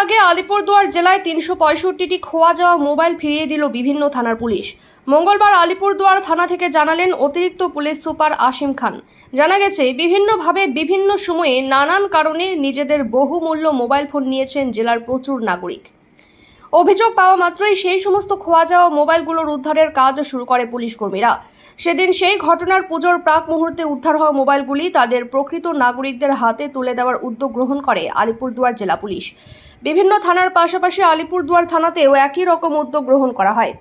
আগে আলিপুরদুয়ার জেলায় ৩৬৫টি খোয়া যাওয়া মোবাইল ফিরিয়ে দিল বিভিন্ন থানার পুলিশ। মঙ্গলবার আলিপুরদুয়ার থানা থেকে জানালেন অতিরিক্ত পুলিশ সুপার আসিম খান। জানা গেছে, বিভিন্নভাবে বিভিন্ন সময়ে নানান কারণে নিজেদের বহুমূল্য মোবাইল ফোন নিয়েছেন জেলার প্রচুর নাগরিক। অভিযোগ পাওয়া মাত্রই সেই সমস্ত খোয়া যাওয়া মোবাইলগুলোর উদ্ধারের কাজ শুরু করে পুলিশ কর্মীরা। সেদিন সেই ঘটনার পুজোর প্রাক মুহূর্তে উদ্ধার হওয়া মোবাইলগুলি তাদের প্রকৃত নাগরিকদের হাতে তুলে দেওয়ার উদ্যোগ গ্রহণ করে আলিপুরদুয়ার জেলা পুলিশ। বিভিন্ন থানার পাশাপাশি আলিপুরদুয়ার থানাতেও একই রকম উদ্যোগ গ্রহণ করা হয়।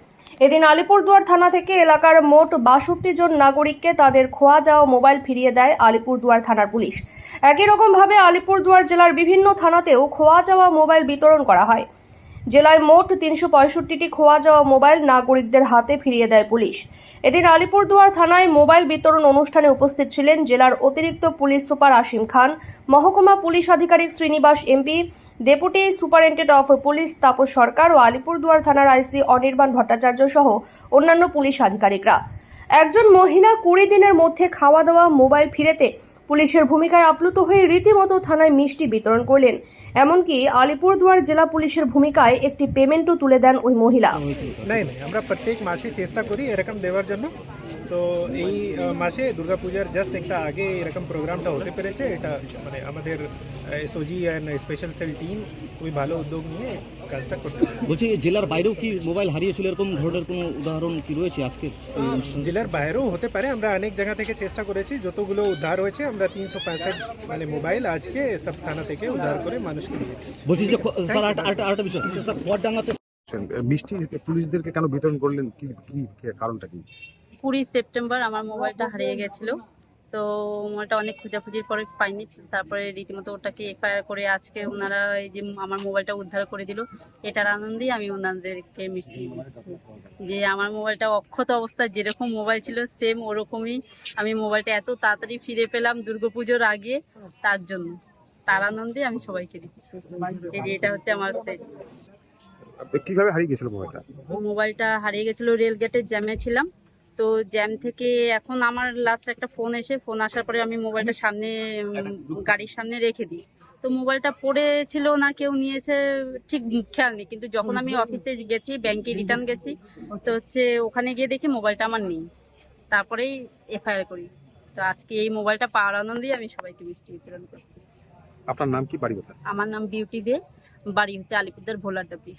এদিন আলিপুরদুয়ার থানা থেকে এলাকার মোট ৬২ জন নাগরিককে তাদের খোয়া যাওয়া মোবাইল ফিরিয়ে দেয় আলিপুরদুয়ার থানার পুলিশ। একই রকমভাবে আলিপুরদুয়ার জেলার বিভিন্ন থানাতেও খোয়া যাওয়া মোবাইল বিতরণ করা হয়। জেলায় মোট ৩৬৫টি খোয়া যাওয়া মোবাইল নাগরিকদের হাতে ফিরিয়ে দেয় পুলিশ। এদিন আলিপুরদুয়ার থানায় মোবাইল বিতরণ অনুষ্ঠানে উপস্থিত ছিলেন জেলার অতিরিক্ত পুলিশ সুপার আসিম খান, মহকুমা পুলিশ আধিকারিক Srinivas MP, deputy superintendent of police Tapas Sarkar ও আলিপুরদুয়ার থানার আইসি অনির্বাণ ভট্টাচার্য সহ অন্যান্য পুলিশ আধিকারিকরা। একজন মহিলা ২০ দিনের মধ্যে খাওয়া দাওয়া মোবাইল ফিরেতে পুলিশের ভূমিকায় আপ্লুত হয়ে রীতিমতো থানায় মিষ্টি বিতরণ করলেন। এমনকি আলিপুরদুয়ার জেলা পুলিশের ভূমিকায় একটি পেমেন্টও তুলে দেন ওই মহিলা। নাই আমরা প্রত্যেক মাসে চেষ্টা করি এরকম দেওয়ার জন্য। তো এই মাসে দুর্গাপূজার জাস্ট একটা আগে এরকম প্রোগ্রামটা হতে পেরেছে। এটা মানে আমাদের SOG and special cell team খুবই ভালো উদ্যোগ নিয়ে কাজটা করতে। বলছি, জেলার বাইরেও কি মোবাইল হারিয়েছিল এরকম ধরনের কোনো উদাহরণ কি রয়েছে আজকে? জেলার বাইরেও হতে পারে। আমরা অনেক জায়গা থেকে চেষ্টা করেছি, যতগুলো উদ্ধার হয়েছে আমরা ৩৬৫ মানে মোবাইল আজকে সব থানা থেকে উদ্ধার করে মানুষকে দিয়েছি। বলছি যে স্যার আরেকটা বিষয়, স্যার খোয়ারডাঙ্গাতে মিষ্টি পুলিশদেরকে কেন বিতরণ করলেন, কি কি কারণটা কি? 20 সেপ্টেম্বর আমার মোবাইলটা হারিয়ে গেছিলো। তো মোবাইলটা অনেক খোঁজাখুঁজির পরে পাইনি। তারপরে রীতিমতো ওটাকে এফআইআর করে আজকে ওনারা এই যে আমার মোবাইলটা উদ্ধার করে দিল, এটার আনন্দেই আমি ওনাদেরকে মিষ্টি দিচ্ছি যে আমার মোবাইলটা অক্ষত অবস্থায় যেরকম মোবাইল ছিল সেম ওরকমই আমি মোবাইলটা এত তাড়াতাড়ি ফিরে পেলাম দুর্গাপুজোর আগে। তার আনন্দে আমি সবাইকে দিচ্ছি এই যে এটা হচ্ছে আমার সেট। কিভাবে হারিয়ে গেছিল মোবাইলটা? মোবাইলটা হারিয়ে গেছিলো রেলগেটের জ্যামে ছিলাম। তো জ্যাম থেকে এখন আমার লাস্ট একটা ফোন আসার পরে আমি মোবাইলটা সামনে গাড়ির সামনে রেখে দিই। তো মোবাইলটা পড়েছিল না কেউ নিয়েছে ঠিক খেয়াল নেই, কিন্তু যখন আমি অফিসে গেছি, ব্যাংকে রিটার্ন গেছি, তো ওখানে গিয়ে দেখি মোবাইলটা আমার নেই। তারপরেই এফআইআর করি। তো আজকে এই মোবাইলটা পাওয়ার আনন্দেই আমি সবাইকে মিষ্টি বিতরণ করছি। আপনার নাম কি, বাড়ি কোথায়? আমার নাম বিউটি দে, বাড়ি হচ্ছে আলিপুরদুয়ার ভোলাডাবি।